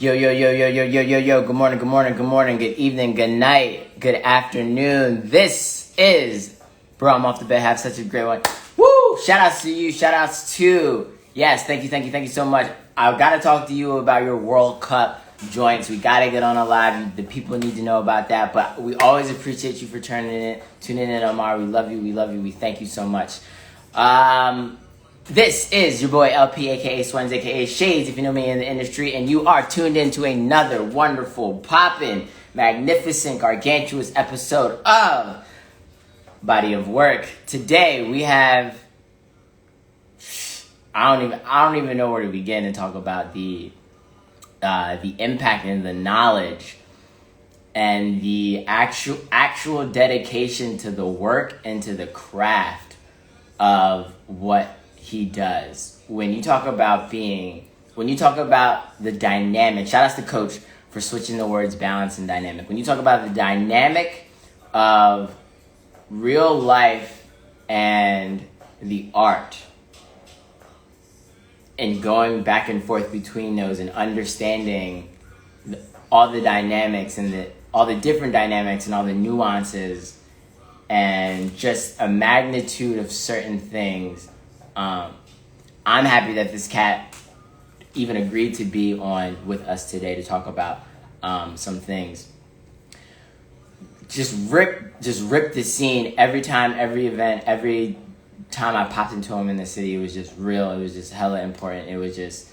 Yo, yo, yo, yo, yo, yo, yo, yo. Good morning, good morning, good morning, good evening, good night, good afternoon. This is, bro, I'm off the bed. Have such a great one. Woo! Shout outs to you. Shout outs to, yes, thank you so much. I've got to talk to you about your World Cup joints. We got to get on a live. The people need to know about that. But we always appreciate you for tuning in, Omar. We love you. We thank you so much. This is your boy LP, aka Swens, aka Shades, if you know me in the industry, and you are tuned in to another wonderful, poppin', magnificent, gargantuous episode of Body of Work. Today we have, I don't even know where to begin to talk about the impact and the knowledge and the actual dedication to the work and to the craft of what he does. When you talk about the dynamic, shout out to Coach for switching the words balance and dynamic. When you talk about the dynamic of real life and the art and going back and forth between those and understanding all the dynamics and all the different dynamics and all the nuances and just a magnitude of certain things. I'm happy that this cat even agreed to be on with us today to talk about some things. Just rip the scene every time, every event, every time I popped into him in the city. It was just real. It was just hella important. It was just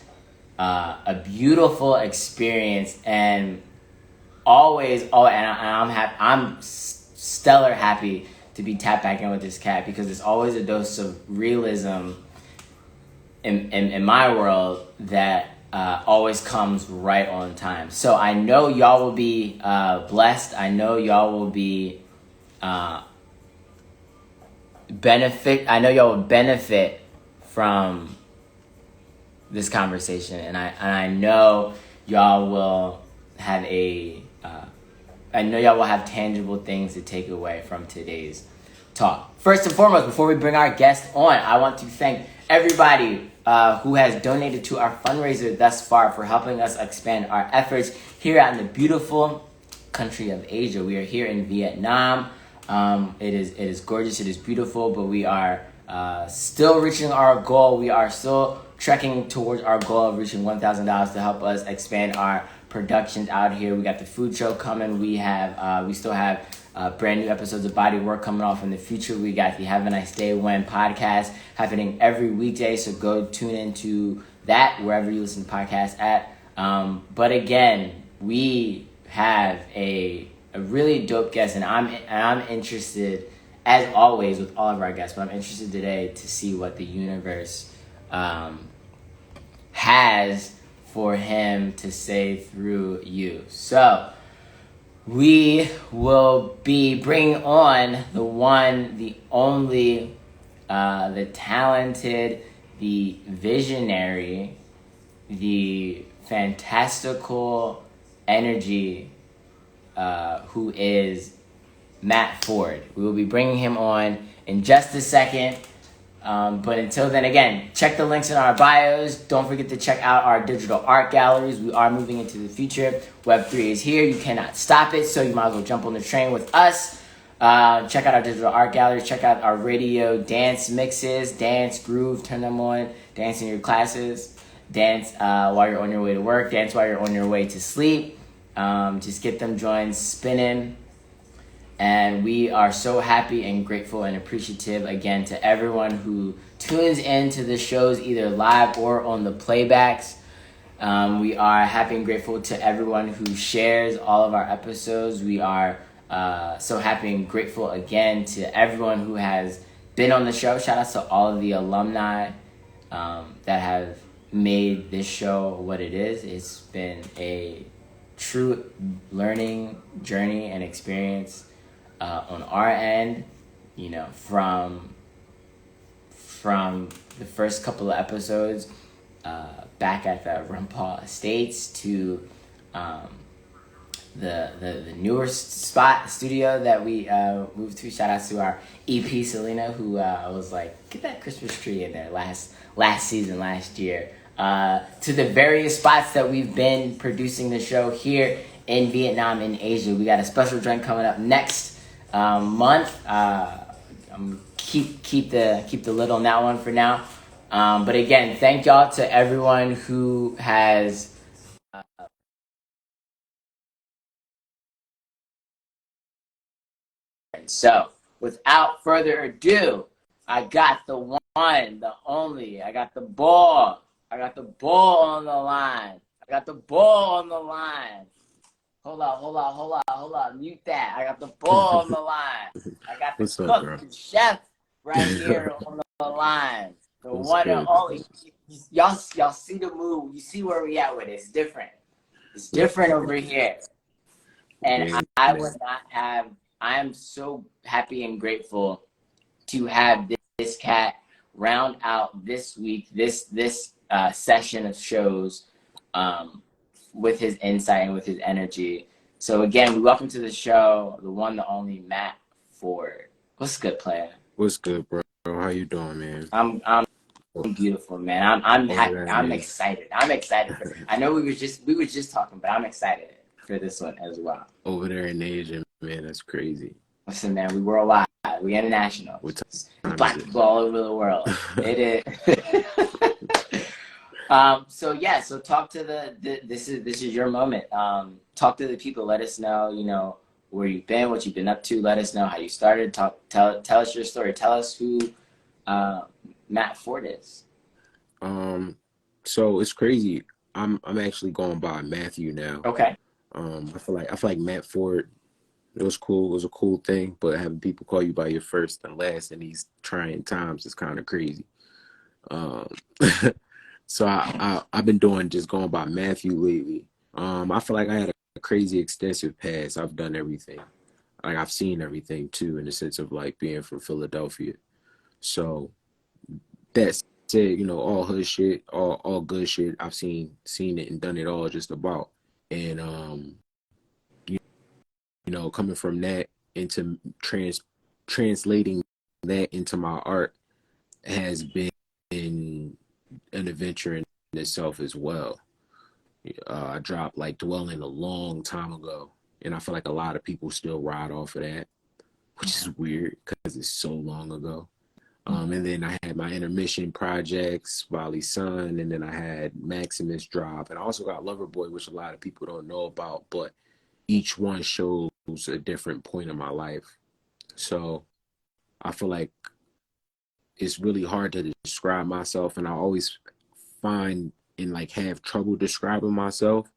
a beautiful experience, and I'm stellar happy to be tapped back in with this cat, because it's always a dose of realism in my world that always comes right on time. So I know y'all will be blessed. I know y'all will be benefit from this conversation, and I know y'all will have tangible things to take away from today's talk. First and foremost, before we bring our guest on, I want to thank everybody who has donated to our fundraiser thus far for helping us expand our efforts here out in the beautiful country of Asia. We are here in Vietnam. It is gorgeous, it is beautiful, but we are still reaching our goal. We are still trekking towards our goal of reaching $1,000 to help us expand our productions out here. We got the food show coming. We still have brand new episodes of Body Work coming off in the future. We got the Have a Nice Day When podcast happening every weekday, so go tune into that wherever you listen to podcasts at. But again, we have a really dope guest, and I'm interested, as always with all of our guests, but I'm interested today to see what the universe has for him to say through you. So we will be bringing on the one, the only, the talented, the visionary, the fantastical energy, who is Matt Ford. We will be bringing him on in just a second. But until then, again, check the links in our bios. Don't forget to check out our digital art galleries. We are moving into the future. Web3 is here. You cannot stop it, so you might as well jump on the train with us. Check out our digital art galleries. Check out our radio dance mixes. Dance, groove, turn them on. Dance in your classes. Dance while you're on your way to work. Dance while you're on your way to sleep. Just get them joints spinning. And we are so happy and grateful and appreciative again to everyone who tunes into the shows either live or on the playbacks. We are happy and grateful to everyone who shares all of our episodes. We are so happy and grateful again to everyone who has been on the show. Shout out to all of the alumni that have made this show what it is. It's been a true learning journey and experience on our end, from the first couple of episodes back at the Rumpal Estates to the newer studio that we moved to. Shout out to our EP Selena, who was like, get that Christmas tree in there last season, last year. to the various spots that we've been producing the show here in Vietnam and Asia. We got a special joint coming up next month. Keep the lid on that one for now. But again, thank y'all to everyone who has. So, without further ado, I got the one, the only. I got the ball. I got the ball on the line. I got the ball on the line. Hold on. Mute that. I got the ball on the line. I got the What's up, cook, bro? the chef right here on the line. The What's one and good? only. Y'all see the move. You see where we at with it. It's different. It's different over here. And Man, I would not have, I am so happy and grateful to have this cat round out this week, this session of shows with his insight and with his energy. So again, we welcome to the show the one, the only Matt Ford. What's good, player? what's good, bro? How you doing, man? I'm beautiful, man. I'm Over happy. there, I'm man. excited. I know we was just talking, but I'm excited for this one as well. Over there in Asia, man, that's crazy. Listen, man, we worldwide. We international. What There's time black is people all over the world. It is. So talk to this is your moment. Talk to the people. Let us know, where you've been, what you've been up to. Let us know how you started. Tell us your story. Tell us who Matt Ford is. So it's crazy. I'm actually going by Matthew now. Okay. I feel like Matt Ford. It was cool. It was a cool thing, but having people call you by your first and last in these trying times is kind of crazy. Um, so I've been going by Matthew lately. I feel like I had a crazy extensive past. I've done everything. Like I've seen everything too, in the sense of like being from Philadelphia. So that said, all hood shit, all good shit. I've seen it and done it all just about. And coming from that into translating that into my art has been an adventure in itself as well. I dropped like Dwelling a long time ago, and I feel like a lot of people still ride off of that, which is weird because it's so long ago. And then I had my intermission projects, Valley Sun, and then I had Maximus drop, and I also got Loverboy, which a lot of people don't know about, but each one shows a different point in my life. So I feel like it's really hard to describe myself, and I always find and like have trouble describing myself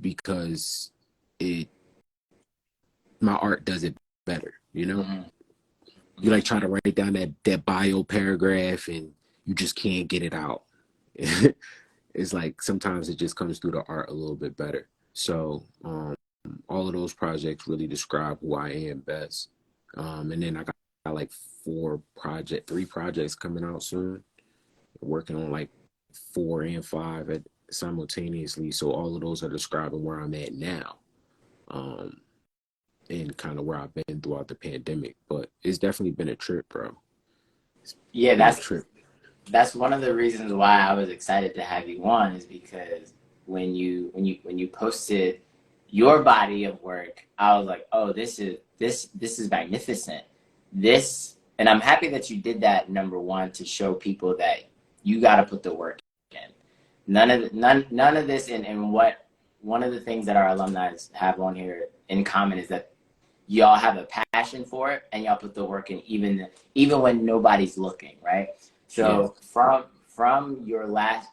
because it my art does it better, Mm-hmm. You like try to write down that bio paragraph and you just can't get it out. It's like sometimes it just comes through the art a little bit better. So all of those projects really describe who I am best. And then I got like three projects coming out soon. Working on like 4 and 5 simultaneously. So all of those are describing where I'm at now. And kind of where I've been throughout the pandemic. But it's definitely been a trip, bro. Yeah, Been a trip. that's one of the reasons why I was excited to have you on, is because when you posted your body of work, I was like, oh, this is magnificent. And I'm happy that you did that, number one, to show people that you got to put the work in. None of this, and what one of the things that our alumni have on here in common is that y'all have a passion for it and y'all put the work in, even when nobody's looking, right? Yeah. So from your last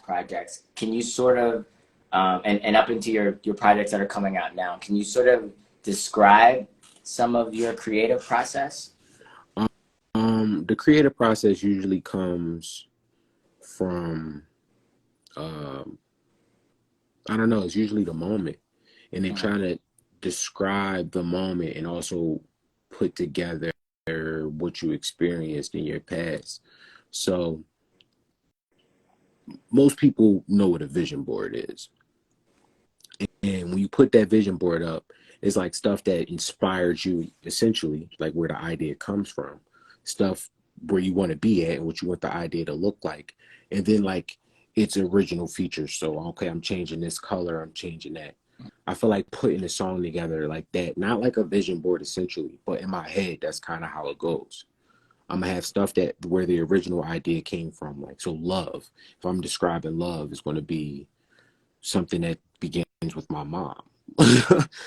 projects, can you sort of and up into your projects that are coming out now, can you sort of describe some of your creative process? The creative process usually comes from I don't know, it's usually the moment. And then Mhm. trying to describe the moment and also put together what you experienced in your past. So most people know what a vision board is. And when you put that vision board up, it's like stuff that inspired you, essentially, like where the idea comes from. Stuff where you want to be at and what you want the idea to look like. And then like its original features. So okay, I'm changing this color, I'm changing that. I feel like putting a song together like that, not like a vision board essentially, but in my head, that's kind of how it goes. I'm gonna have stuff that where the original idea came from. Like so love. If I'm describing love, it's gonna be something that begins with my mom.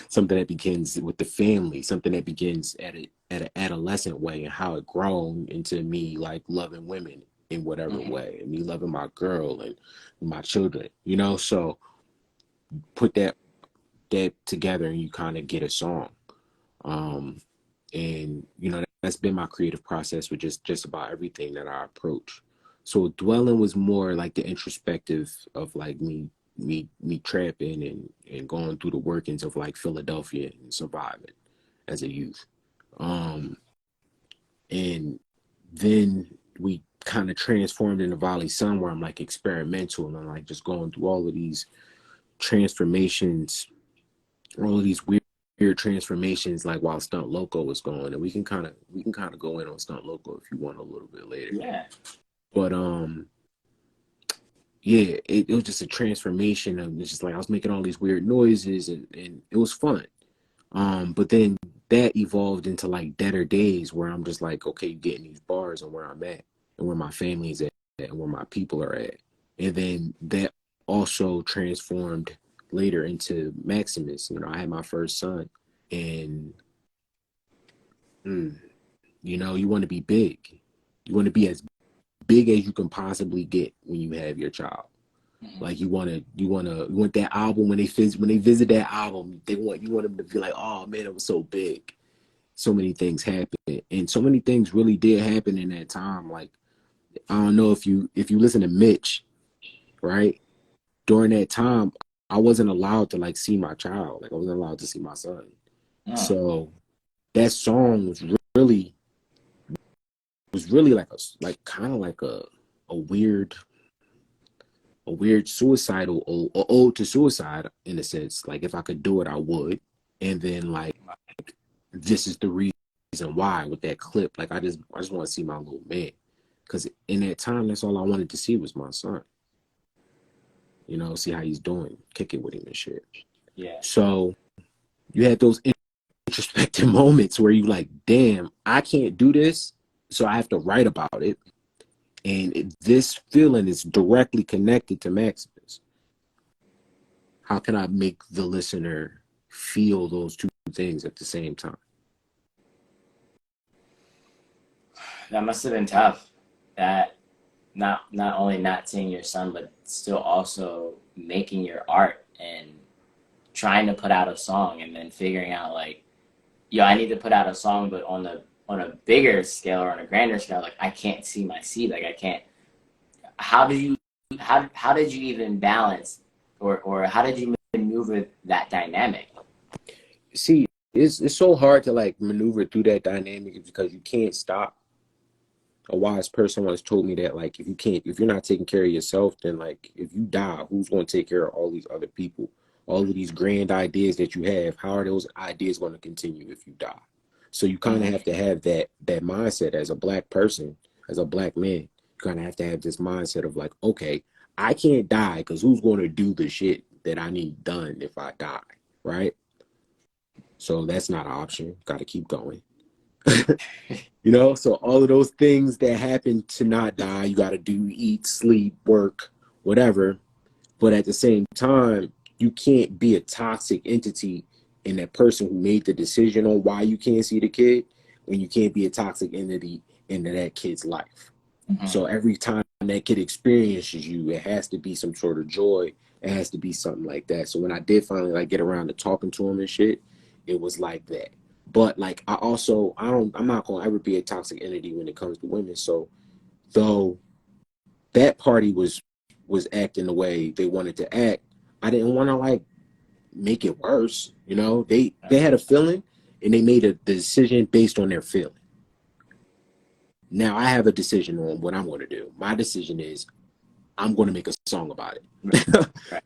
Something that begins with the family, something that begins at an adolescent way and how it grown into me like loving women in whatever way, and me loving my girl and my children, you know. So put that together and you kind of get a song. And you know that's been my creative process with just about everything that I approach. So dwelling was more like the introspective of like me trapping and going through the workings of like Philadelphia and surviving as a youth. And then we kind of transformed into Valley Sun where I'm like experimental and I'm like just going through all of these transformations, all of these weird transformations like while Stunt Loco was going. And we can kind of go in on Stunt Loco if you want a little bit later. Yeah. But yeah, it was just a transformation of it's just like I was making all these weird noises and it was fun. But then that evolved into like Deader Days where I'm just like, okay, getting these bars and where I'm at and where my family's at and where my people are at. And then that also transformed later into Maximus. You know, I had my first son and you know, you want to be big. You want to be as big as you can possibly get when you have your child. Like you want that album when they visit that album, you want them to be like, oh man, it was so big. So many things happened, and so many things really did happen in that time. Like I don't know if you listen to Mitch, right? During that time, I wasn't allowed to like see my child. Like I wasn't allowed to see my son. So that song was really like kind of like a weird suicidal or ode to suicide in a sense. Like if I could do it, I would. And then like this is the reason why with that clip. Like I just want to see my little man, because in that time, that's all I wanted to see was my son. You know, see how he's doing, kick it with him and shit. Yeah. So you had those introspective moments where you like, damn, I can't do this, so I have to write about it. And this feeling is directly connected to Maximus. How can I make the listener feel those two things at the same time? That must have been tough. That not only not seeing your son, but still also making your art and trying to put out a song and then figuring out like, yo, I need to put out a song, but on a bigger scale or on a grander scale, like I can't see my seed. Like I can't. How did you how did you even balance or how did you maneuver that dynamic? See, it's so hard to like maneuver through that dynamic because you can't stop. A wise person once told me that like if you're not taking care of yourself, then like if you die, who's going to take care of all these other people? All of these grand ideas that you have, how are those ideas going to continue if you die? So you kind of have to have that mindset as a black person, as a black man. You kind of have to have this mindset of like, okay, I can't die because who's going to do the shit that I need done if I die, right? So that's not an option. Got to keep going. You know, so all of those things that happen to not die, you got to do, eat, sleep, work, whatever. But at the same time, you can't be a toxic entity in that person who made the decision on why you can't see the kid, when you can't be a toxic entity into that kid's life. So every time that kid experiences you, it has to be some sort of joy. It has to be something like that. So when I did finally like get around to talking to him and shit, it was like that. But like I'm not gonna ever be a toxic entity when it comes to women. So though that party was acting the way they wanted to act, I didn't want to like make it worse. You know, they had a feeling and they made a decision based on their feeling. Now I have a decision on what I'm going to do. My decision is I'm going to make a song about it.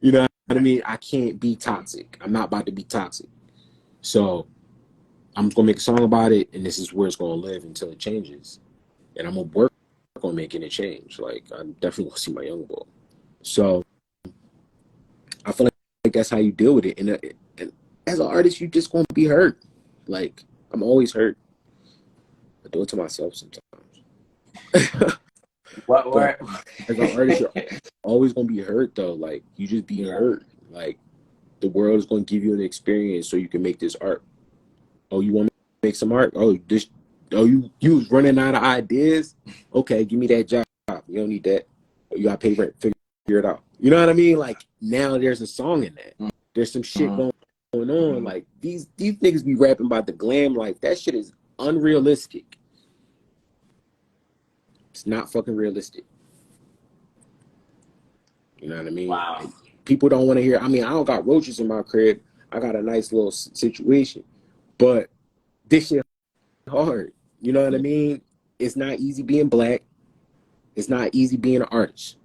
You know what I mean? I can't be toxic. I'm not about to be toxic. So I'm going to make a song about it, and this is where it's going to live until it changes. and I'm gonna work on making a change. Like I definitely want to see my young boy. So I feel like that's how you deal with it. And as an artist, you just gonna be hurt. Like I'm always hurt. I do it to myself sometimes. What But were? as an artist, you're always gonna be hurt though. Like you just be Yeah. hurt. Like the world is gonna give you an experience so you can make this art. Oh, you want to make some art? Oh, this. Oh, you was running out of ideas. Okay, give me that job. You don't need that. You got to pay rent. Figure it out. You know what I mean? Like now, there's a song in that. There's some shit going on. Like these niggas be rapping about the glam life. That shit is unrealistic. It's not fucking realistic. You know what I mean? Wow. And people don't want to hear. I mean, I don't got roaches in my crib. I got a nice little situation, but this shit hard. You know what I mean? It's not easy being black. It's not easy being an artist.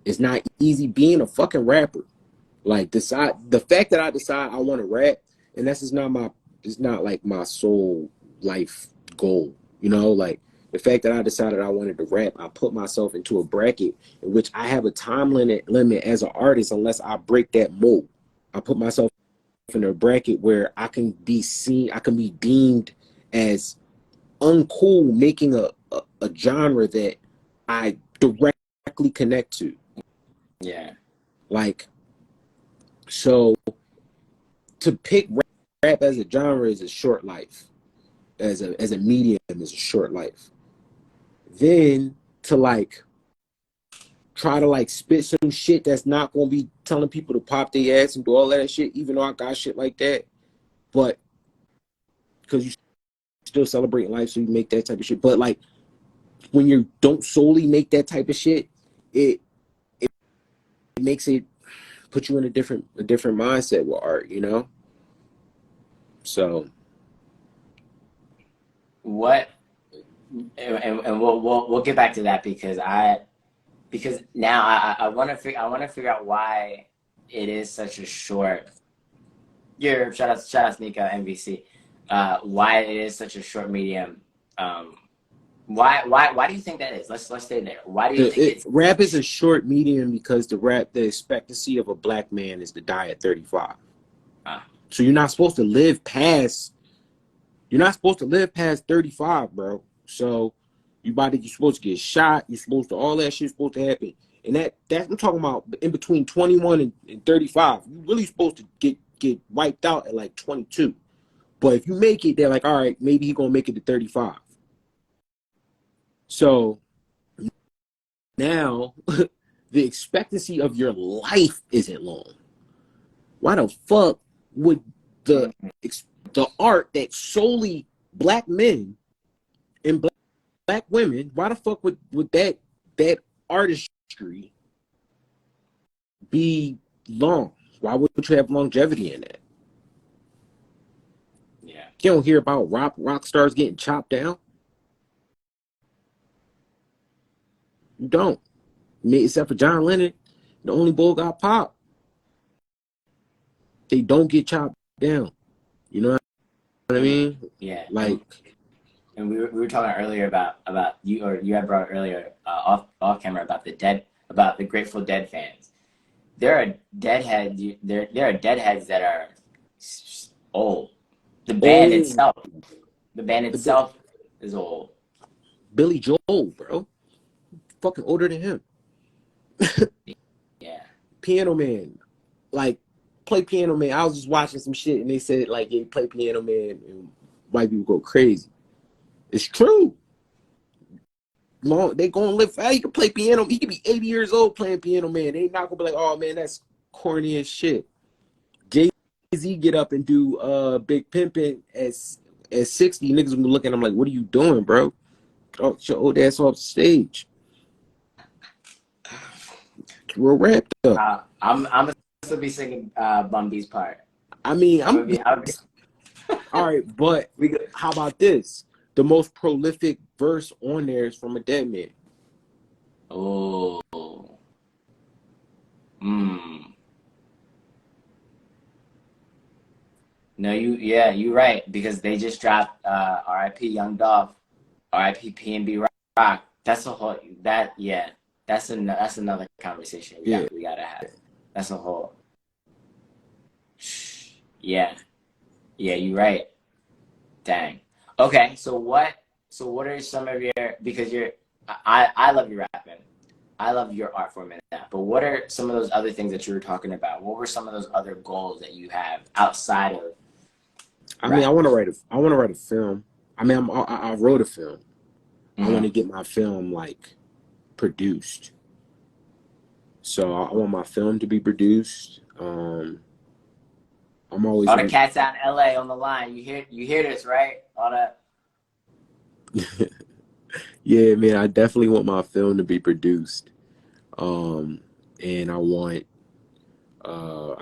It's not easy being a fucking rapper. Like the fact that I decide I want to rap, and that's just not my, it's not like my sole life goal. You know, like the fact that I decided I wanted to rap, I put myself into a bracket in which I have a time limit as an artist unless I break that mold. I put myself in a bracket where I can be seen, I can be deemed as uncool making a genre that I directly connect to. Yeah. Like, so to pick rap as a genre is a short life. As a medium is a short life. Then to like try to like spit some shit that's not gonna be telling people to pop their ass and do all that shit, even though I got shit like that. But because you still celebrating life, so you make that type of shit. But like when you don't solely make that type of shit, it makes it put you in a different mindset with art, you know? So What? And we'll get back to that because now I want to figure out why it is such a short. Your shout out to Mika MVC. Why it is such a short medium. Um, why do you think that is? Let's stay there. Why do you think it's rap is a short medium because the expectancy of a black man is to die at 35. So you're not supposed to live past 35, bro. So you're supposed to get shot, you're supposed to, all that shit's supposed to happen. And that I'm talking about in between 21 and 35. You're really supposed to get wiped out at like 22. But if you make it, they're like, all right, maybe he's gonna make it to 35. So now the expectancy of your life isn't long. Why the fuck would the art that solely black men and black women, why the fuck would that artistry be long? Why would you have longevity in that? yeah. You don't hear about rock stars getting chopped down. You don't. Except for John Lennon, the only bull got popped. They don't get chopped down. You know what I mean? Yeah. Like, and we were talking earlier about you, or you had brought earlier off camera about the Grateful Dead fans. There are deadheads that are old. The band itself, the band itself is old. Billy Joel, bro, fucking older than him. Yeah. Piano Man, like play Piano Man. I was just watching some shit and they said like, yeah, play Piano Man and white people go crazy. It's true. They gonna live. He can play piano. He could be 80 years old playing Piano Man. They not gonna be like, oh man, that's corny as shit. Jay-Z get up and do Big Pimpin' at 60. Niggas gonna look at him like, what are you doing, bro? Oh, your old ass off the stage. We're wrapped up. I'm gonna still be singing Bun B's part. I mean, I'm gonna be all right, but how about this? The most prolific verse on there is from a dead man. Oh. No, you're right, because they just dropped R.I.P. Young Dolph. R.I.P. PNB Rock. That's a whole that yeah. That's another conversation Yeah. we gotta have. That's a whole yeah. Yeah, you're right. Dang. Okay, so what are some of your because you're I love your rapping. I love your art form in that. But what are some of those other things that you were talking about? What were some of those other goals that you have outside of I mean, rap? I want to write a film. I mean, I wrote a film. I want to Mm-hmm. get my film like produced. So I want my film to be produced. I'm always All the like, cats out in LA on the line. You hear this, right? All the yeah, man, I definitely want my film to be produced. Um, and I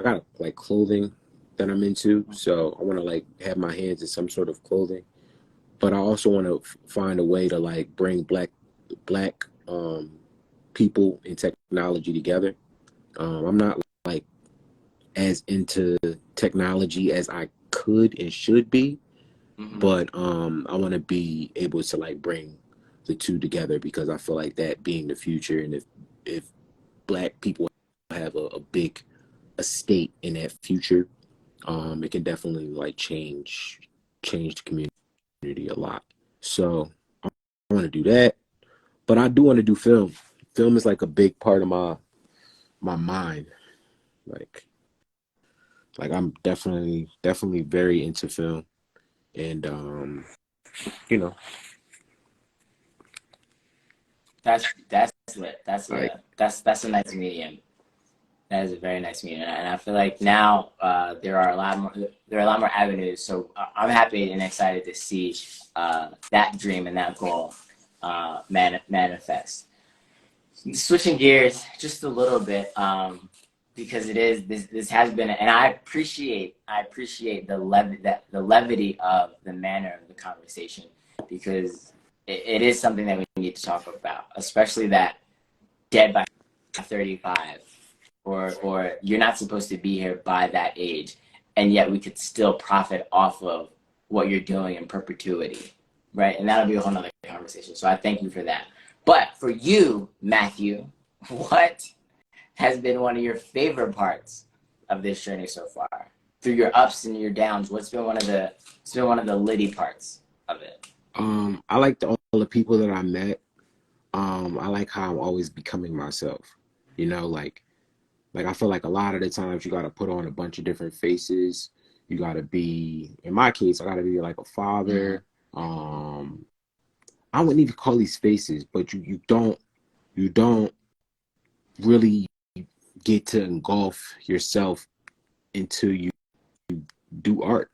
got like clothing that I'm into, so I want to like have my hands in some sort of clothing. But I also want to find a way to like bring black people and technology together. I'm not like as into technology as I could and should be, mm-hmm. but I want to be able to like bring the two together because I feel like that being the future, and if black people have a big estate in that future, it can definitely like change the community a lot. So I want to do that, but I do want to do film. Film is like a big part of my mind. Like I'm definitely very into film, and you know, That's lit. like That's a nice medium. That is a very nice medium, and I feel like now there are a lot more avenues. So I'm happy and excited to see that dream and that goal manifest. Switching gears just a little bit, because it is this has been, and I appreciate the levity of the manner of the conversation because it is something that we need to talk about, especially that dead by 35 or you're not supposed to be here by that age, and yet we could still profit off of what you're doing in perpetuity, right? And that'll be a whole nother conversation. So I thank you for that. But for you, Matthew, what has been one of your favorite parts of this journey so far? Through your ups and your downs, what's been one of the litty parts of it? I like all the people that I met. I like how I'm always becoming myself. You know, like I feel like a lot of the times you got to put on a bunch of different faces. You got to be, in my case, I got to be like a Mm-hmm. father. I wouldn't even call these faces, but you don't really get to engulf yourself until you do art.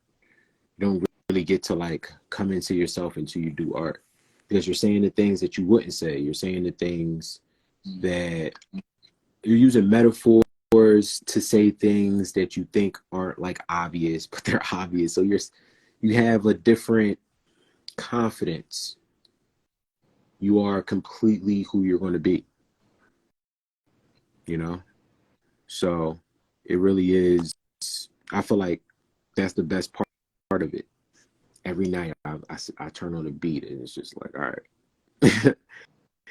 You don't really get to like come into yourself until you do art because you're saying the things that you wouldn't say. You're saying the things that you're using metaphors to say things that you think aren't like obvious, but they're obvious. So you have a different confidence. You are completely who you're going to be, you know? So it really is. I feel like that's the best part of it. Every night I turn on a beat and it's just like, all right.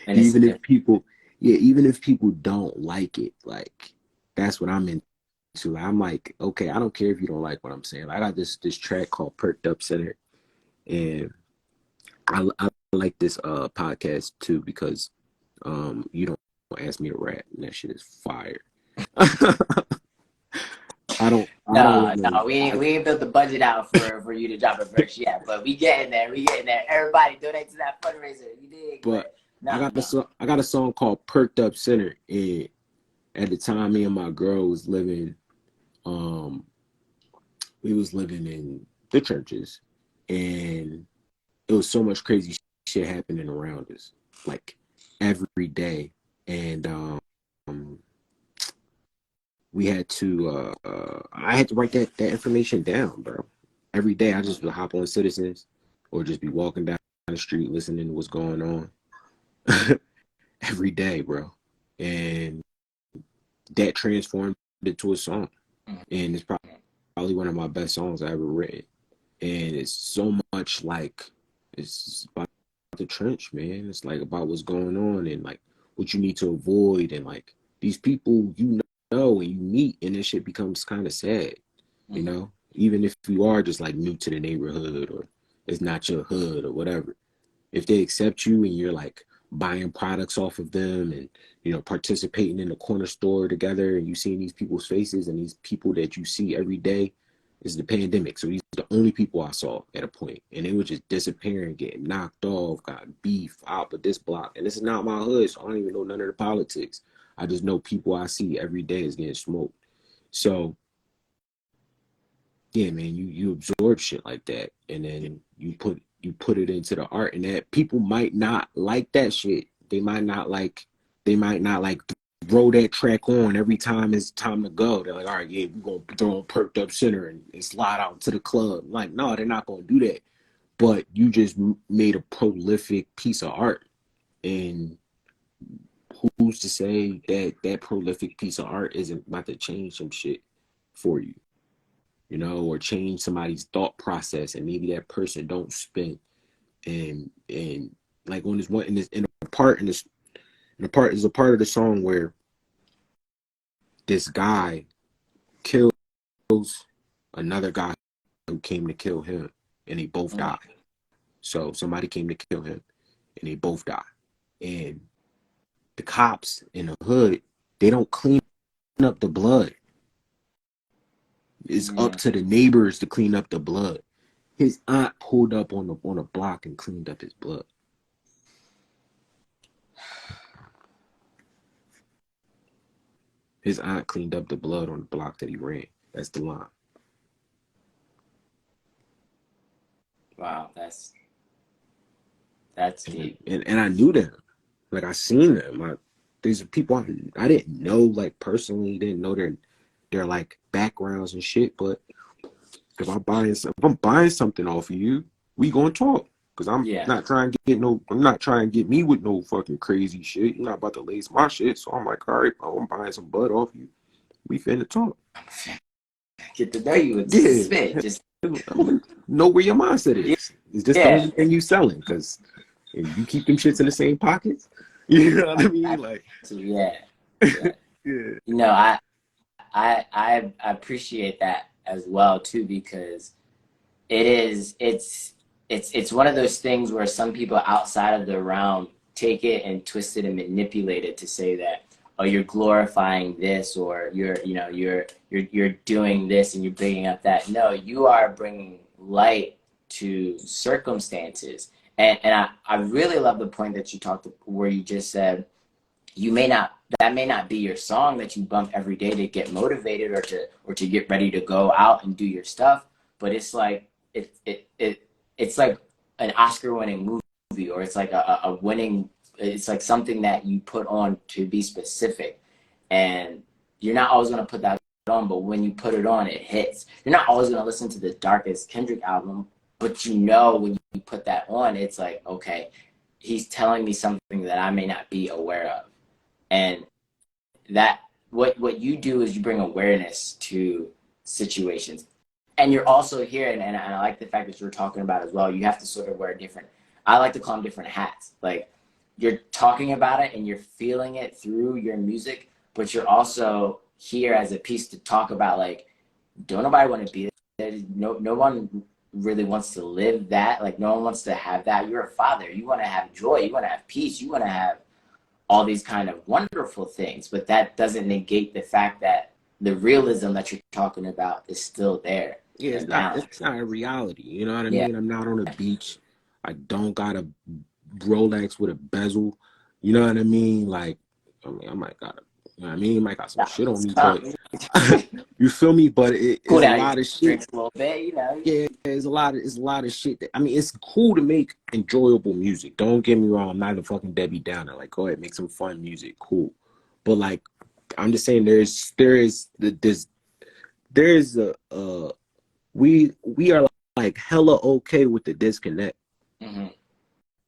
And it's even if different. people, yeah, even if people don't like it, like that's what I'm into. Like, I'm like, okay, I don't care if you don't like what I'm saying. Like, I got this track called Perked Up Center, and I like this podcast too because you don't ask me to rap, and that shit is fire. I don't No, want no, we ain't built the budget out for you to drop a verse yet, but we getting there. We getting there. Everybody donate to that fundraiser. You dig? but But no, no. I got a song called Perked Up Center, and at the time me and my girl was living um we was living in the churches, and it was so much crazy shit happening around us, like every day. And we had to I had to write that information down, bro. Every day I just would hop on Citizens or just be walking down the street listening to what's going on every day, bro. And that transformed into a song. And it's probably one of my best songs I ever written. And it's so much like it's about the trench, man. It's like about what's going on and like what you need to avoid and like these people you know and you meet and this shit becomes kind of sad, you know? Even if you are just like new to the neighborhood or it's not your hood or whatever. If they accept you and you're like buying products off of them and participating in the corner store together and you seeing these people's faces and these people that you see every day, is the pandemic. So these are the only people I saw at a point, and they were just disappearing, getting knocked off, got beef out of this block. And this is not my hood, so I don't even know none of the politics. I just know people I see every day is getting smoked. So yeah, man, you absorb shit like that, and then you put it into the art, and that people might not like that shit. They might not like throw that track on every time it's time to go. They're like, all right, yeah, we're gonna throw on Perked Up Center and slide out to the club. Like, no, they're not gonna do that. But you just made a prolific piece of art, and who's to say that that prolific piece of art isn't about to change some shit for you? Or change somebody's thought process, and maybe that person don't spend and like on this one in a part is a part of the song where this guy kills another guy who came to kill him, and they both die. So somebody came to kill him, and they both die. And the cops in the hood, they don't clean up the blood. It's up to the neighbors to clean up the blood. His aunt pulled up on the block and cleaned up his blood. His aunt cleaned up the blood on the block that he ran. That's the line. Wow, that's deep. And I knew them. Like, I seen them. These are people I didn't know, like, personally. Didn't know their like backgrounds and shit. But if I'm buying something off of you, we gonna talk. Cause I'm not trying to get me with no fucking crazy shit. You're not about to lace my shit. So I'm like, all right, bro, I'm buying some bud off you. We finna talk. Get to know you. Just know where your mindset is. Is this the only thing you selling? Cause you keep them shits in the same pockets. You know what I mean? Like, yeah. Yeah. I appreciate that as well too, because it's one of those things where some people outside of the realm take it and twist it and manipulate it to say that, oh, you're glorifying this, or you're doing this and you're bringing up that. No, you are bringing light to circumstances. And I really love the point that you talked where you just said that may not be your song that you bump every day to get motivated or to get ready to go out and do your stuff, but it's like it's like an Oscar-winning movie, or it's like a winning. It's like something that you put on to be specific, and you're not always gonna put that on, but when you put it on, it hits. You're not always gonna listen to the darkest Kendrick album, but when you put that on, it's like, okay, he's telling me something that I may not be aware of, and that what you do is you bring awareness to situations. And you're also here, and I like the fact that you were talking about as well, you have to sort of wear I like to call them different hats. Like, you're talking about it and you're feeling it through your music, but you're also here as a piece to talk about, like, don't nobody want to be there. No one really wants to live that. Like, no one wants to have that. You're a father. You want to have joy. You want to have peace. You want to have all these kind of wonderful things, but that doesn't negate the fact that the realism that you're talking about is still there. Yeah, it's not a reality. You know what I mean? I'm not on a beach. I don't got a Rolex with a bezel. You know what I mean? Like, I might got might got some shit on me, but you feel me? But it's a lot of shit. A little bit, Yeah, it's a lot of shit that, it's cool to make enjoyable music. Don't get me wrong, I'm not a fucking Debbie Downer. Like, go ahead, make some fun music, cool. But like, I'm just saying, we are like hella okay with the disconnect. Mm-hmm.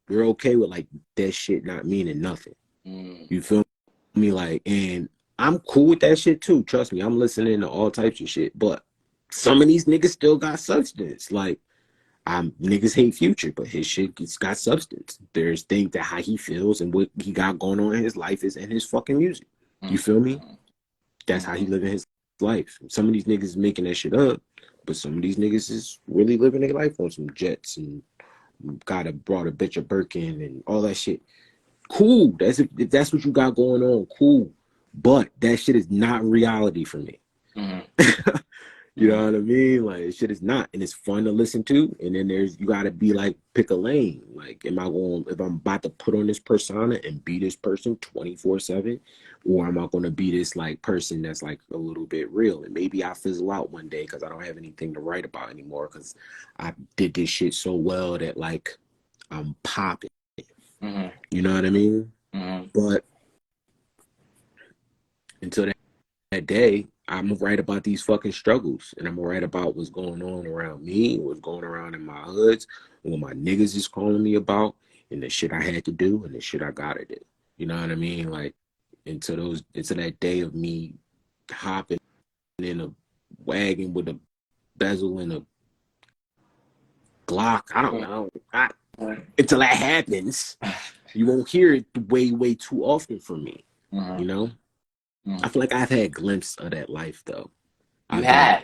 We're okay with like that shit not meaning nothing. You feel me? Like, and I'm cool with that shit too. Trust me, I'm listening to all types of shit. But some of these niggas still got substance. Like, Niggas hate Future, but his shit got substance. There's things that how he feels and what he got going on in his life is in his fucking music. You feel me? That's how he living his life. Some of these niggas is making that shit up, but some of these niggas is really living their life on some jets and brought a bitch a Birkin and all that shit. Cool. If that's what you got going on, cool. But that shit is not reality for me. You know what I mean? Like, shit is not, and it's fun to listen to. And then you gotta be like, pick a lane. Like, if I'm about to put on this persona and be this person 24/7, or am I gonna be this like person that's like a little bit real? And maybe I fizzle out one day because I don't have anything to write about anymore because I did this shit so well that like I'm popping. You know what I mean? But until that day, I'm gonna write about these fucking struggles, and I'm gonna write about what's going on around me, what's going around in my hoods, and what my niggas is calling me about, and the shit I had to do, and the shit I gotta do. You know what I mean? Like, until that day of me hopping in a wagon with a bezel and a Glock. I don't know. Until that happens, you won't hear it way too often from me. You know? I feel like I've had glimpses of that life, though. You have,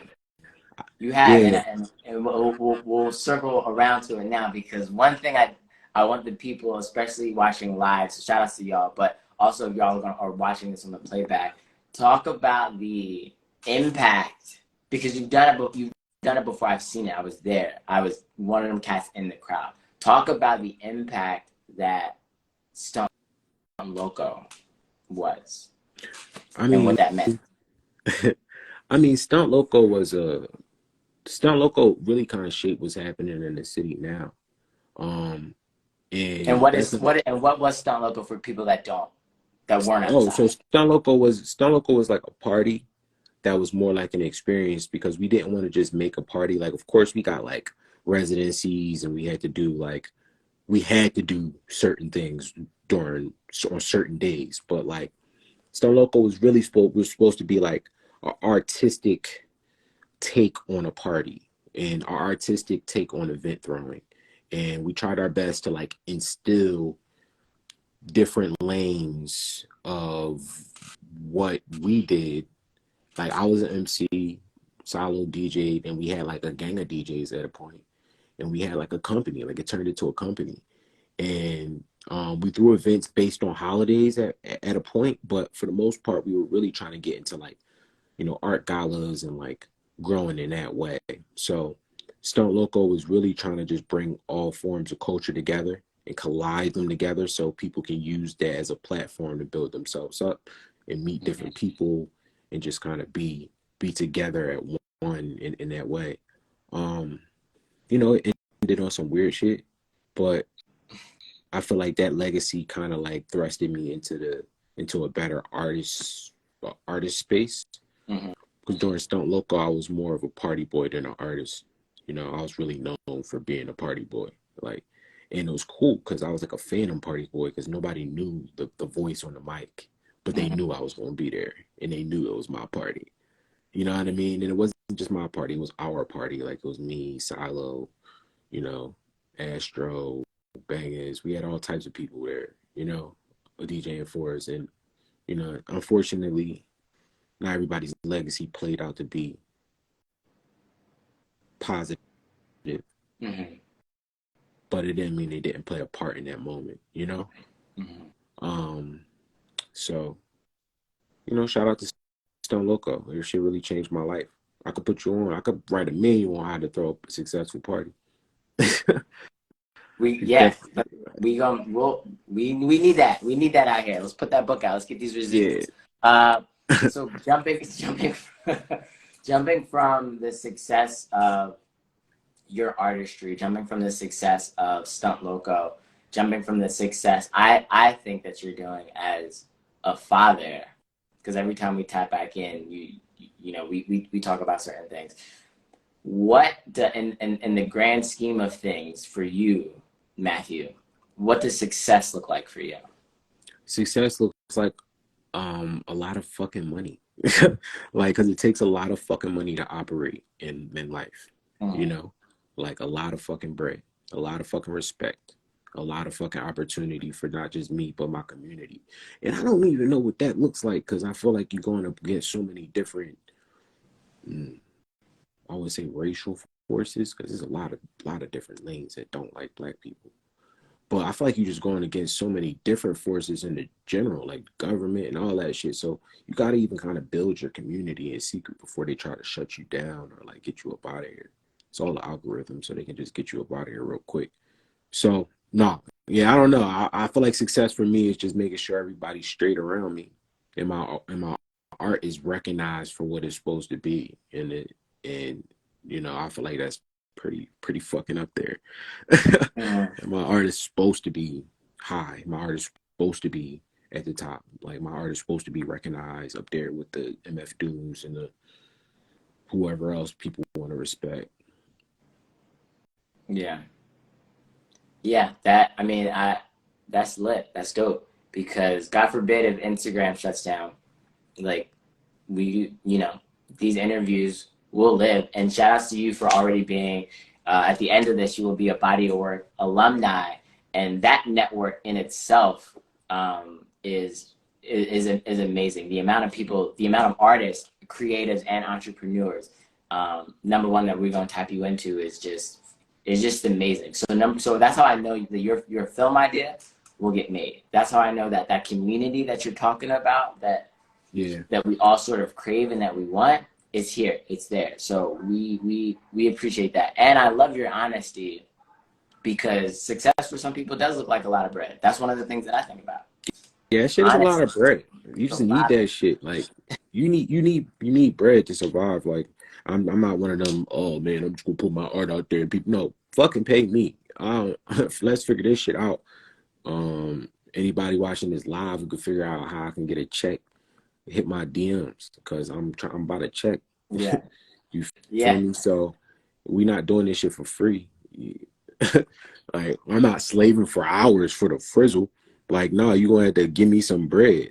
yeah. and we'll circle around to it now, because one thing I want the people, especially watching live, so shout outs to y'all, but also if y'all are watching this on the playback, talk about the impact, because you've done it before. I've seen it. I was there. I was one of them cats in the crowd. Talk about the impact that Stunt Loco was. I mean, and what that meant. I mean, Stunt Loco really kind of shaped what's happening in the city now. And what was Stunt Loco for people that weren't outside? Oh, so Stunt Loco was like a party that was more like an experience, because we didn't want to just make a party. Like, of course, we got like residencies, and we had to do certain things on certain days, but like Stunt Loco was supposed to be like an artistic take on a party and our artistic take on event throwing. And we tried our best to like instill different lanes of what we did. Like, I was an MC, solo DJ, and we had like a gang of DJs at a point, and we had like a company. Like, it turned into a company, and we threw events based on holidays at a point. But for the most part, we were really trying to get into like, you know, art galas and like growing in that way. So Stunt Loco was really trying to just bring all forms of culture together and collide them together so people can use that as a platform to build themselves up and meet different people and just kind of be together at one in that way. You know, it ended on some weird shit, but I feel like that legacy kind of like thrusted me into a better artist space. Because during Stunt Loco, I was more of a party boy than an artist. You know, I was really known for being a party boy. Like, and it was cool because I was like a phantom party boy, because nobody knew the voice on the mic, but they knew I was going to be there, and they knew it was my party. You know what I mean? And it wasn't just my party, it was our party. Like, it was me, Silo, you know, Astro, Bangers. We had all types of people there, you know, DJing for us. And, you know, unfortunately, not everybody's legacy played out to be positive. But it didn't mean they didn't play a part in that moment, you know? So, you know, shout out to Stunt Loco. Your shit really changed my life. I could put you on. I could write a manual on how to throw a successful party. We need that. We need that out here. Let's put that book out. Let's get these receipts. Yeah. So jumping from the success of your artistry, jumping from the success of Stunt Loco, jumping from the success I think that you're doing as a father, because every time we tap back in, you know, we talk about certain things. What in the grand scheme of things for you, Matthew, what does success look like for you? Success looks like a lot of fucking money. Like, because it takes a lot of fucking money to operate in life, you know? like a lot of fucking bread, a lot of fucking respect, a lot of fucking opportunity for not just me but my community. And I don't even know what that looks like because I feel like you're going up against so many different, mm, I would say racial forces because there's a lot of different lanes that don't like black people. But I feel like you're just going against so many different forces in the general, like government and all that shit. So you got to even kind of build your community in secret before they try to shut you down or like get you up out of here. It's all the algorithm, so they can just get you up out of here real quick. So no, yeah, I don't know. I feel like success for me is just making sure everybody's straight around me, and my art is recognized for what it's supposed to be, and I feel like that's pretty fucking up there. Mm. And my art is supposed to be high. My art is supposed to be at the top. Like my art is supposed to be recognized up there with the MF Dooms and the whoever else people want to respect. Yeah. Yeah, that I mean, that's lit. That's dope. Because God forbid if Instagram shuts down, like these interviews will live. And shout outs to you for already being at the end of this, you will be a Body of Work alumni, and that network in itself is amazing. The amount of people, the amount of artists, creatives, and entrepreneurs. Number one that we're gonna tap you into is just amazing. So that's how I know that your film idea will get made. That's how I know that that community that you're talking about Yeah. that we all sort of crave and that we want is here. It's there. So we appreciate that, and I love your honesty because success for some people does look like a lot of bread. That's one of the things that I think about. Yeah, that shit is a lot Honestly, of bread. You it's a just need lot of that shit. Like you need bread to survive. Like I'm not one of them, oh man, I'm just gonna put my art out there and people no, fucking pay me. I don't, let's figure this shit out. Anybody watching this live who could figure out how I can get a check, hit my DMs because I'm about to check. yeah, You feel yeah. me? So we not doing this shit for free. Like I'm not slaving for hours for the frizzle. Like, no, you gonna have to give me some bread.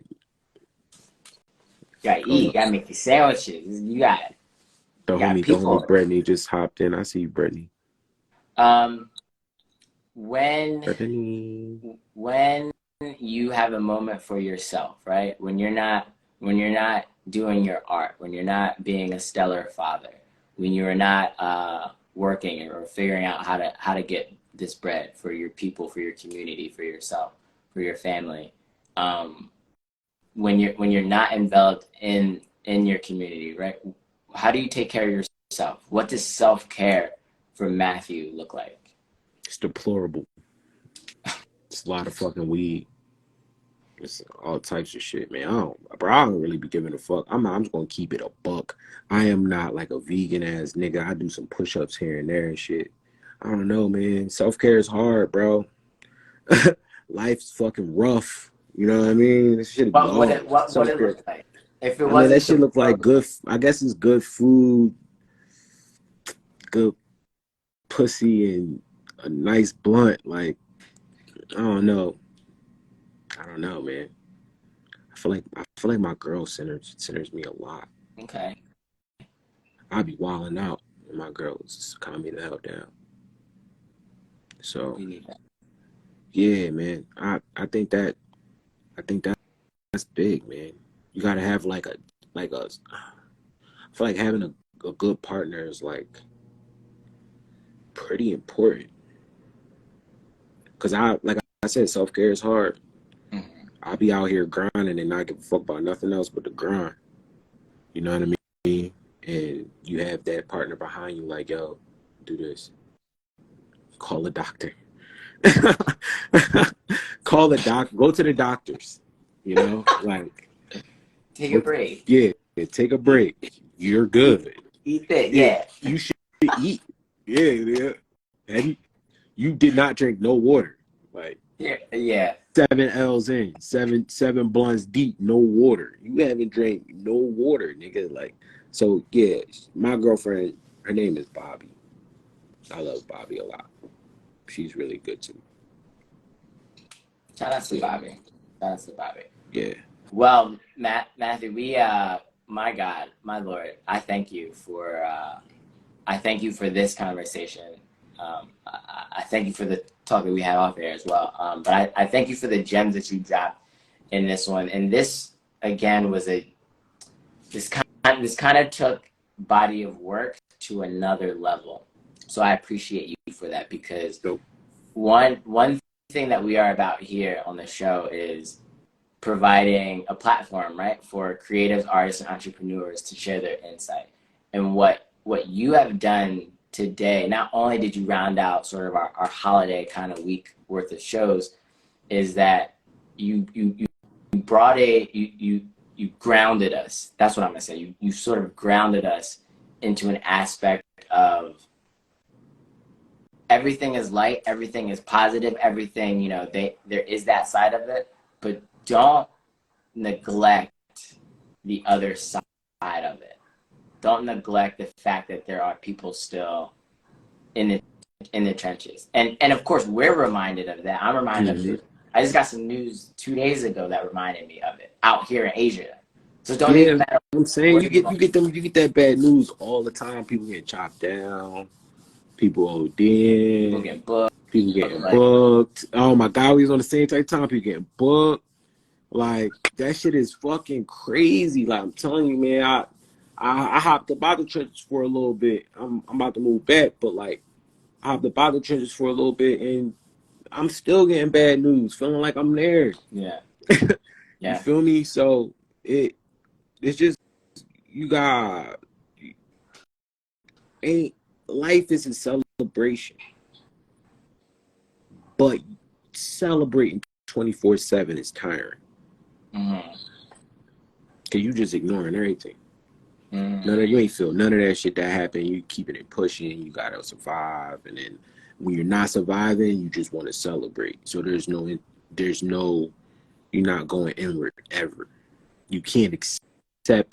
You gotta eat. You Oh, gotta make your sandwiches. the You got homie people. Brittany just hopped in. I see you, Brittany. Um, when Brittany. when you have a moment for yourself, right? When you're not doing your art, when you're not being a stellar father, when you're not working or figuring out how to get this bread for your people, for your community, for yourself, for your family, um, when you're not enveloped in your community, right? How do you take care of yourself? What does self-care for Matthew look like? It's deplorable. It's a lot of fucking weed. It's all types of shit, man. I don't really be giving a fuck. I'm just gonna keep it a buck. I am not like a vegan ass nigga. I do some push ups here and there and shit. I don't know, man. Self care is hard, bro. Life's fucking rough. You know what I mean? This shit, What would oh, it what would self it care. look like if it I mean, that wasn't shit the look like program? good. I guess it's good food, good pussy, and a nice blunt. Like, I don't know. I don't know, man. I feel like my girl centers me a lot. Okay, I be wilding out, and my girl just calm me the hell down. So we need that. yeah, man. I think that's big, man. You gotta have like a. I feel like having a good partner is like pretty important. Cause like I said, self care is hard. Mhm. I'll be out here grinding and not give a fuck about nothing else but the grind. You know what I mean? And you have that partner behind you, like, yo, do this. Call a doctor. Call the doc. Go to the doctors. Like, Take a go, break. yeah, take a break. You're Eat, good. eat that. Yeah, Yeah, you should eat. Yeah, yeah. Have you did not drink no water. Like yeah, yeah. 7 L's in, seven blunts deep, no water. You haven't drank no water, nigga. Like, so yeah, my girlfriend, her name is Bobby. I love Bobby a lot. She's really good to me. Shout out to Yeah, Bobby. Shout out to Bobby. yeah. Well, Matthew, my God, my Lord, I thank you for this conversation. I thank you for the talk that we had off air as well. But I thank you for the gems that you dropped in this one. And this again was this kind of took body of work to another level. So I appreciate you for that, because one thing that we are about here on the show is providing a platform, right, for creatives, artists, and entrepreneurs to share their insight. And what you have done today, not only did you round out sort of our holiday kind of week worth of shows, is that you brought you grounded us. That's what I'm gonna say. You sort of grounded us into an aspect of everything is light, everything is positive, everything, there is that side of it, but don't neglect the other side of it. Don't neglect the fact that there are people still in the trenches. And of course, we're reminded of that. I'm reminded of it. I just got some news 2 days ago that reminded me of it out here in Asia. So don't even matter. I'm saying you get that bad news all the time. People get chopped down. People ODing. People get booked. People getting booked. Oh my God, we was on the same type of time. People getting booked. Like, that shit is fucking crazy. Like, I'm telling you, man, I hopped about the trenches for a little bit. I'm about to move back, but like, I hopped about the trenches for a little bit, and I'm still getting bad news, feeling like I'm there. Yeah. You feel me? So it's just, life is a celebration, but celebrating 24/7 is tiring. Mm-hmm. Cause you just ignoring everything. Mm-hmm. You ain't feel none of that shit that happened. You keeping it pushing. You gotta survive, and then when you're not surviving, you just want to celebrate. So there's no, you're not going inward ever. You can't accept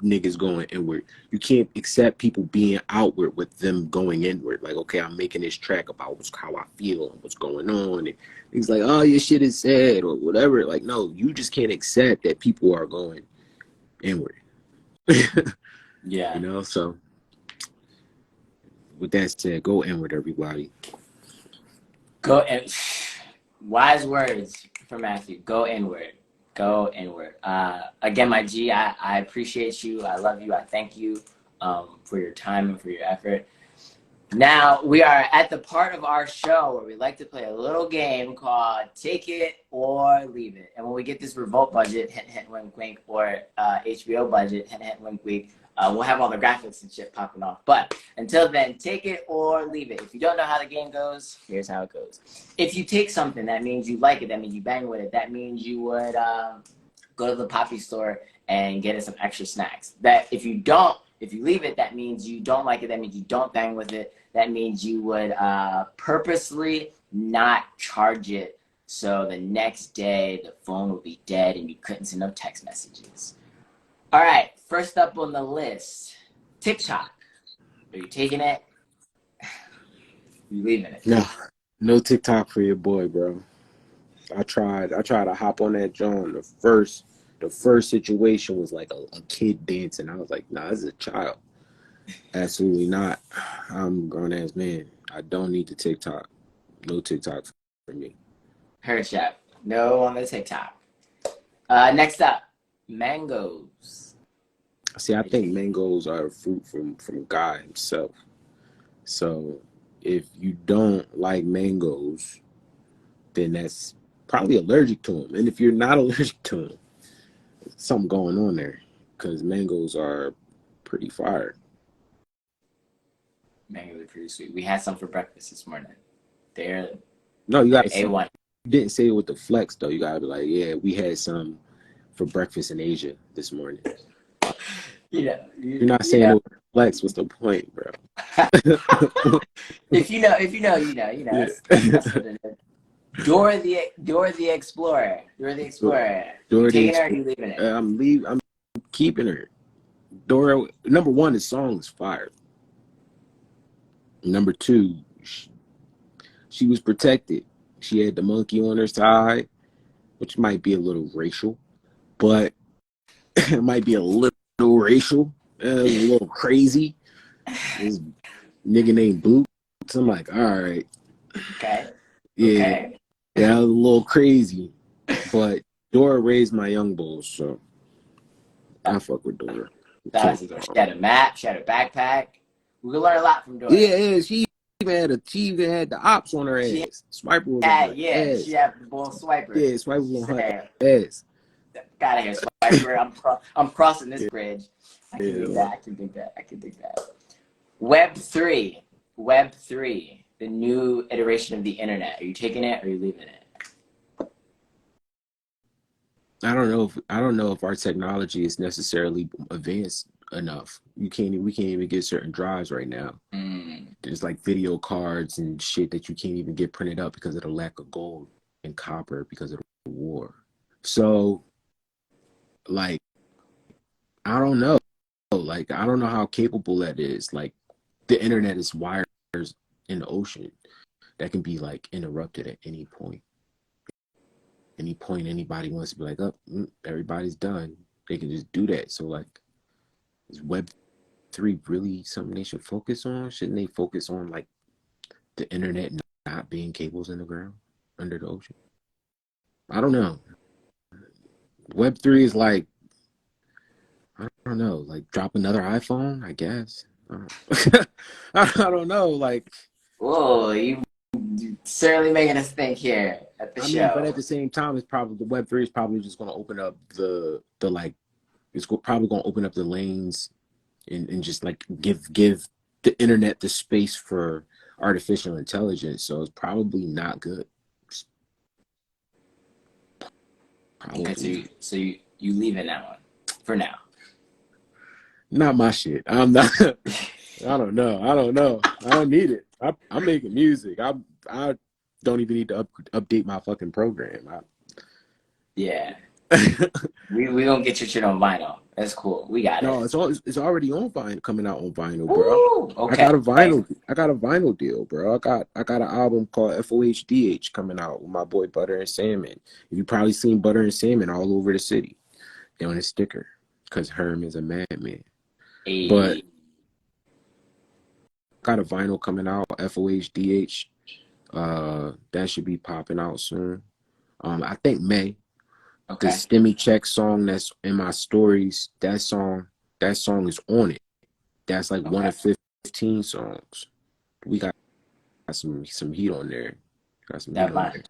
niggas going inward. You can't accept people being outward with them going inward. Like, okay, I'm making this track about how I feel and what's going on. And he's like, oh, your shit is sad or whatever. Like, no, you just can't accept that people are going inward. Yeah. So with that said, go inward, everybody. Go and wise words from Matthew. Go inward. Go inward. Again, my G, I appreciate you. I love you. I thank you for your time and for your effort. Now, we are at the part of our show where we like to play a little game called Take It or Leave It. And when we get this Revolt budget, hint, hint, wink, wink, or HBO budget, hint, hint, wink, wink, we'll have all the graphics and shit popping off. But until then, take it or leave it. If you don't know how the game goes, here's how it goes. If you take something, that means you like it. That means you bang with it. That means you would go to the Poppy store and get us some extra snacks. That if you leave it, that means you don't like it. That means you don't bang with it. That means you would purposely not charge it, so the next day the phone will be dead and you couldn't send no text messages. All right, first up on the list, TikTok. Are you taking it? You leaving it? No TikTok for your boy, bro. I tried to hop on that joint. The first situation was like a kid dancing. I was like, nah, this is a child. Absolutely not. I'm a grown ass man. I don't need the TikTok. No TikTok for me. Her chef. No on the TikTok. Next up, mangoes. See, I think mangoes are a fruit from God himself. So if you don't like mangoes, then that's probably allergic to them. And if you're not allergic to them, something going on there, because mangoes are pretty fire. Mangoes are pretty sweet. We had some for breakfast this morning. They're you got A1. You didn't say it with the flex though. You gotta be like, yeah, we had some for breakfast in Asia this morning. You're not saying it with the flex. What's the point, bro? If you know, you know. Yeah. That's what it is. Dora the Explorer. You taking her or you leaving it? I'm keeping her. Dora, number one, the song is fire. Number two, she was protected. She had the monkey on her side, which might be a little racial, but it might be a little racial. A little crazy. This nigga named Boot. So I'm like, all right, Okay. yeah, Okay. yeah, I was a little crazy, but Dora raised my young bulls, so I fuck with Dora. Can't She go wrong. had a map. She had a backpack. We can learn a lot from Dora. Yeah, yeah, she even had the ops on her She ass. Swiper was on had, her yeah, she ass. had the bull swiper. Yeah, Swiper She was on her said, ass. "Got here, swiper. I'm crossing this Yeah, bridge." I can dig yeah. that. I can dig that. I can dig that. Web three. Web three. The new iteration of the internet. Are you taking it or are you leaving it? I don't know if our technology is necessarily advanced enough. We can't even get certain drives right now. Mm. There's like video cards and shit that you can't even get printed up because of the lack of gold and copper because of the war. So like I don't know. Like I don't know how capable that is. Like the internet is wires in the ocean that can be like interrupted at any point. Any point anybody wants to be like, oh, everybody's done. They can just do that. So like is Web3 really something they should focus on? Shouldn't they focus on like the internet not being cables in the ground under the ocean? I don't know. Web3 is like, I don't know, like drop another iPhone, I guess. I don't know. Like, Whoa, you certainly making us think here at the I mean, but at show. the same time, it's probably the Web3 is probably just going to open up the like, probably going to open up the lanes and just like give the internet the space for artificial intelligence. So it's probably not good. It's Okay, probably you leaving that one for now. not my shit. I'm not. I don't know. I don't know. I don't need it. I'm making music. I don't even need to update my fucking program. Yeah, we gonna get your shit on vinyl. That's cool. We got No, it. it's already on vinyl, coming out on vinyl, bro. Woo! Okay. I got a vinyl deal, bro. I got an album called FOHDH coming out with my boy Butter and Salmon. You probably seen Butter and Salmon all over the city. They're on a sticker because Herm is a madman. But Hey, got a vinyl coming out, FOHDH. That should be popping out soon. I think May. The okay. Stimmy Check song that's in my stories, that song is on it. That's like one Okay. of 15 songs. We got some heat on there. Got some heat That on might. there.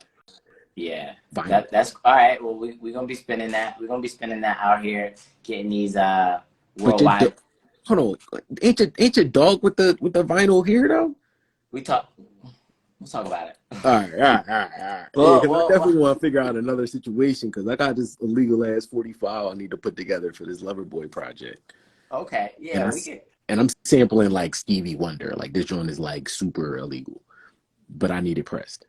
Yeah. Vinyl. That's all right. Well, we gonna be spinning that. We're gonna be spinning that out here, getting these But worldwide. hold on, ain't your dog with the vinyl here though? We talk. We'll talk about it. All right, all right, all right, all right. Yeah, Well, because I well, definitely want to figure out another situation because I got this illegal ass 45 I need to put together for this Loverboy project, okay. and Yeah, we can. I'm sampling like Stevie Wonder. Like this joint is like super illegal, but I need it pressed.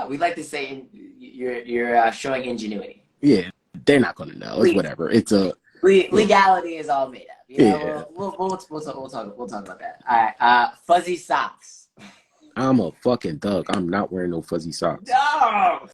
We like to say you're showing ingenuity. Yeah, they're not gonna know. It's whatever. It's a yeah, Legality is all made up. You yeah. know, we'll talk about that. All right. Fuzzy socks. I'm a fucking thug. I'm not wearing no fuzzy socks. No.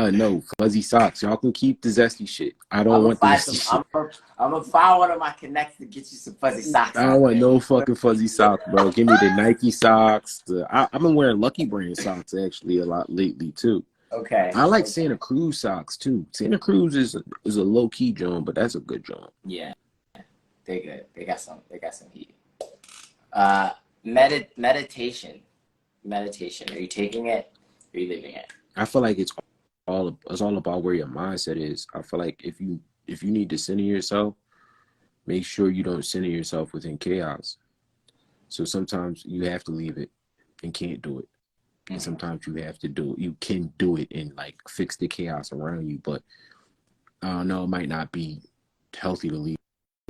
No fuzzy socks. Y'all can keep the zesty shit. I don't I'm gonna want the find zesty some. shit. I'm gonna find one of my connects to get you some fuzzy socks I don't out want there. no fucking fuzzy socks, bro. Give me the Nike socks. I've been wearing Lucky Brand socks actually a lot lately too. Okay. I like Okay. Santa Cruz socks too. Santa Cruz is a low key joint, but that's a good joint. Yeah, they good. They got some. They got some heat. Meditation. Meditation. Are you taking it? Or are you leaving it? I feel like it's all about where your mindset is. I feel like if you need to center yourself, make sure you don't center yourself within chaos. So sometimes you have to leave it and can't do it. And Mm-hmm. sometimes you have to do it. You can do it and like fix the chaos around you. But I don't know, it might not be healthy to leave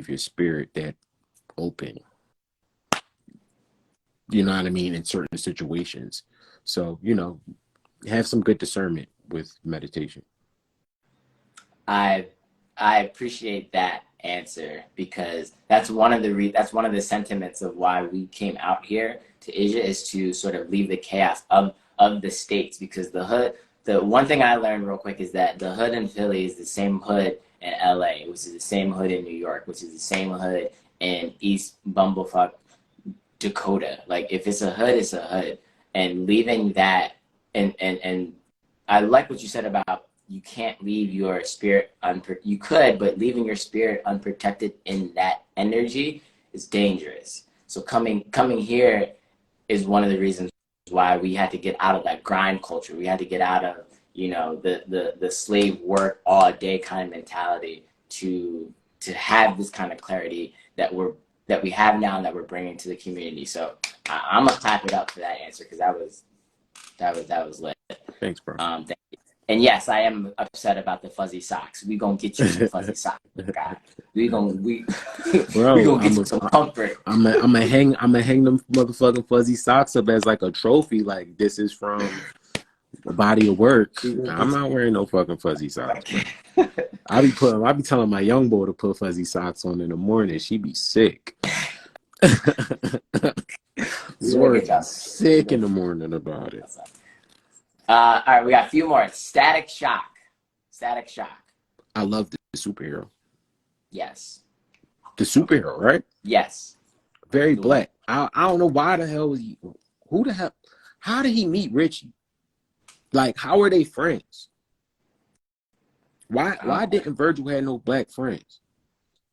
your spirit that open. You know what I mean? In certain situations. So, have some good discernment with meditation. I I appreciate that answer because that's one of that's one of the sentiments of why we came out here to Asia is to sort of leave the chaos of the states because the one thing I learned real quick is that the hood in Philly is the same hood in LA, which is the same hood in New York, which is the same hood in East Bumblefuck Dakota. Like if it's a hood, it's a hood. And leaving that and I like what you said about you can't leave your spirit you could, but leaving your spirit unprotected in that energy is dangerous. So coming here is one of the reasons why we had to get out of that grind culture. We had to get out of, you know, the slave work all day kind of mentality to have this kind of clarity that we have now and that we're bringing to the community. So I'm gonna clap it up for that answer because that was lit. Thanks, bro. Thank you. And yes, I am upset about the fuzzy socks. We gonna get you some fuzzy socks, God. We gonna Bro, get you some comfort. I'm gonna hang them motherfucking fuzzy socks up as like a trophy. Like this is from a body of work. I'm not wearing no fucking fuzzy socks, bro. I be telling my young boy to put fuzzy socks on in the morning. She be sick. Zork sick in the morning about it. All right, we got a few more. Static Shock. Static Shock. I love the superhero. Yes. The superhero, right? Yes. Very black. I don't know why the hell was he. Who the hell? How did he meet Richie? Like, how are they friends? Why didn't Virgil have no black friends?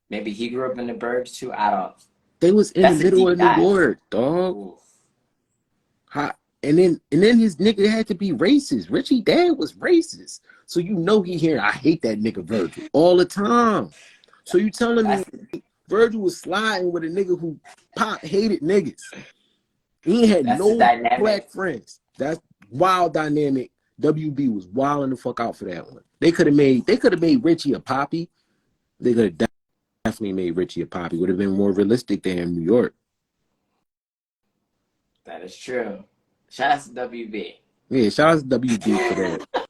Maybe he grew up in the burbs too. I don't. They was in the middle of New York, dog. Oof. And then his nigga had to be racist. Richie dad was racist. So you know he hearing, I hate that nigga Virgil all the time. So you telling me Virgil was sliding with a nigga who Pop hated niggas. He had no black friends. That's wild dynamic. WB was wilding the fuck out for that one. They could have made Richie a Poppy. They could have definitely made Richie a Poppy. Would have been more realistic than in New York. That is true. Shout out to WB. Yeah, shout out to WB for that.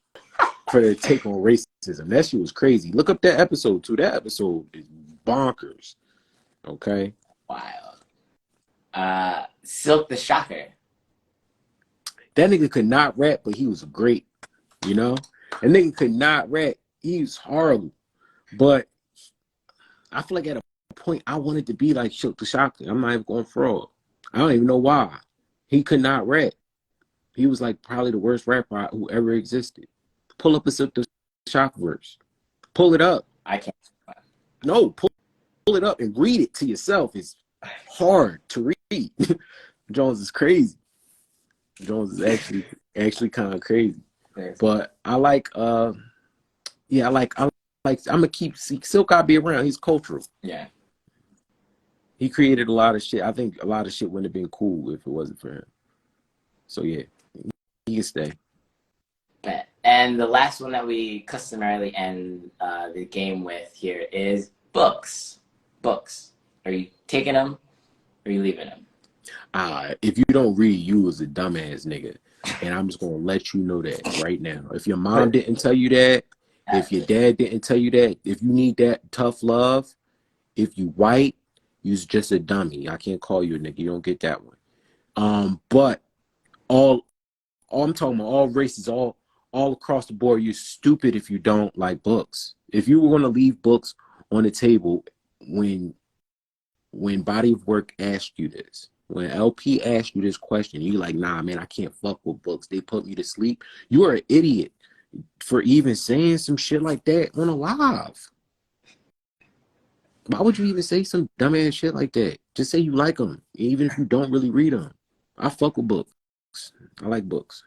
For their take on racism. That shit was crazy. Look up that episode too. That episode is bonkers. Okay. Wild. Silk the Shocker. That nigga could not rap, but he was great. You know? That nigga could not rap. He was horrible. But I feel like at a point I wanted to be like Silk the Shocker. I'm not even going fraud. I don't even know why. He could not rap. He was like probably the worst rapper who ever existed. Pull up a Silk the Shocker verse. Pull it up. I can't. No, pull it up and read it to yourself. It's hard to read. Jones is crazy. Jones is actually kind of crazy. But I like I'm gonna keep Silk gotta be around. He's cultural. Yeah. He created a lot of shit. I think a lot of shit wouldn't have been cool if it wasn't for him. So yeah, he can stay. And the last one that we customarily end the game with here is books. Books. Are you taking them or are you leaving them? If you don't read, you was a dumbass nigga. And I'm just gonna let you know that right now. If your mom didn't tell you that, if your dad didn't tell you that, if you need that tough love, if you white, you's just a dummy. I can't call you a nigga. You don't get that one. But all I'm talking about, all races, all across the board, you're stupid if you don't like books. If you were gonna leave books on the table when Body of Work asked you this, when LP asked you this question, you like, nah, man, I can't fuck with books. They put me to sleep. You are an idiot for even saying some shit like that on a live. Why would you even say some dumbass shit like that? Just say you like them, even if you don't really read them. I fuck with books. I like books.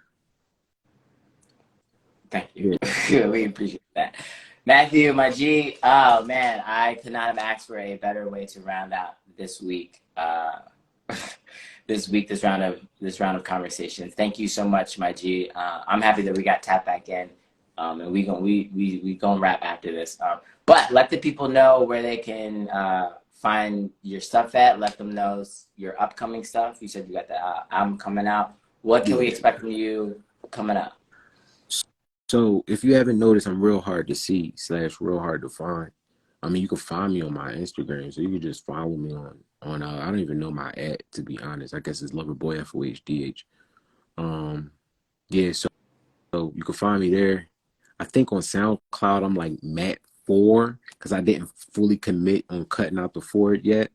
Thank you. Yeah. We appreciate that. Matthew, my G, oh man, I could not have asked for a better way to round out this week. This round of conversations. Thank you so much, my G. I'm happy that we got tapped back in, and we gonna wrap after this. But let the people know where they can find your stuff at. Let them know your upcoming stuff. You said you got the album coming out. What can we expect from you coming up? So if you haven't noticed, I'm real hard to see / real hard to find. I mean, you can find me on my Instagram, so you can just follow me on I don't even know my ad, to be honest. I guess it's Loverboy FOHDH. Yeah, so you can find me there. I think on SoundCloud I'm like Matt4 because I didn't fully commit on cutting out the Ford yet.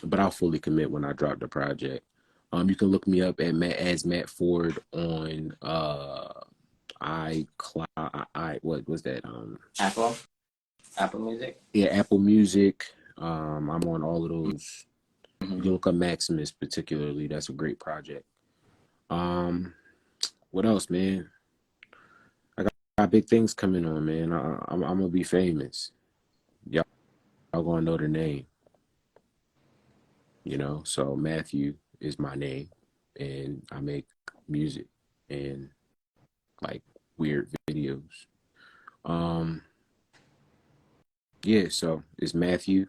but I'll fully commit when I drop the project. You can look me up at Matt Ford on what was that? Apple Music. Yeah, Apple Music. I'm on all of those. You Mm-hmm. can look up Maximus particularly. That's a great project. Um, what else, man? Got big things coming on, man. I'm gonna be famous. Y'all gonna know the name, you know. So Matthew is my name, and I make music and like weird videos. Um, yeah. So it's Matthew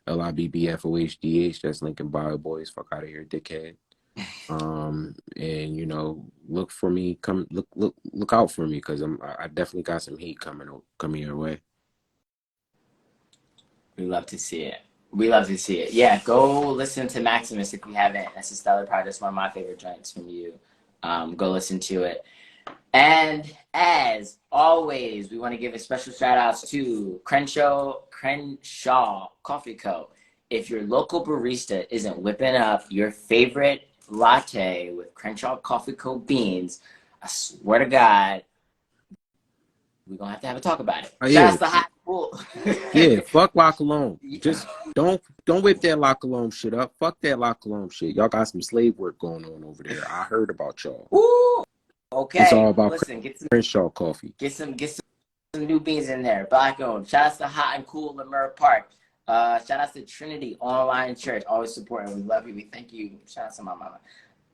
LIBBFOHDH. That's Lincoln Bio Boys. Fuck out of here, dickhead. And you know, look for me. Look out for me because I definitely got some heat coming your way. We love to see it. We love to see it. Yeah, go listen to Maximus if you haven't. That's a stellar project. It's one of my favorite joints from you. Go listen to it. And as always, we want to give a special shout outs to Crenshaw Coffee Co. If your local barista isn't whipping up your favorite latte with Crenshaw Coffee Co. beans, I swear to God, we're going to have a talk about it. Oh Shout yeah, outs to Hot Bull. yeah. Fuck La Colombe. Just don't whip that La Colombe shit up. Fuck that La Colombe shit. Y'all got some slave work going on over there. I heard about y'all. Ooh, It's all okay. about Listen, get Crenshaw coffee. some new beans in there. Black owned. Shout outs to Hot and Cool Lemur Park. Shout outs to Trinity Online Church. Always supporting. We love you. We thank you. Shout outs to my mama.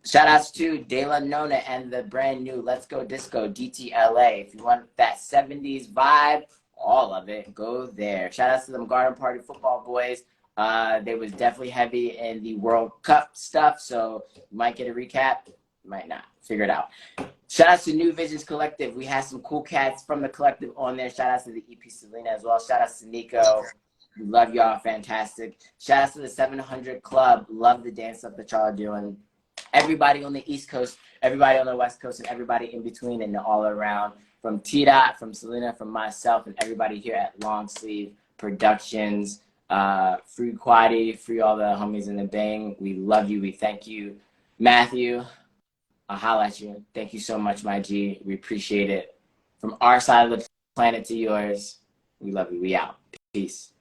Shout outs to De La Nona and the brand new Let's Go Disco DTLA. If you want that 70s vibe, all of it, go there. Shout outs to them Garden Party football boys. They was definitely heavy in the World Cup stuff, so you might get a recap, you might not. Figure it out. Shout outs to New Visions Collective. We had some cool cats from the collective on there. Shout outs to the EP Selena as well. Shout outs to Nico. We love y'all. Fantastic. Shout outs to the 700 Club. Love the dance stuff that y'all are doing. Everybody on the East Coast, everybody on the West Coast, and everybody in between and all around. From T-Dot, from Selena, from myself, and everybody here at Long Sleeve Productions. Free Quaddy, free all the homies in the bang. We love you. We thank you. Matthew, I'll holla at you. Thank you so much, my G. We appreciate it. From our side of the planet to yours, we love you. We out. Peace.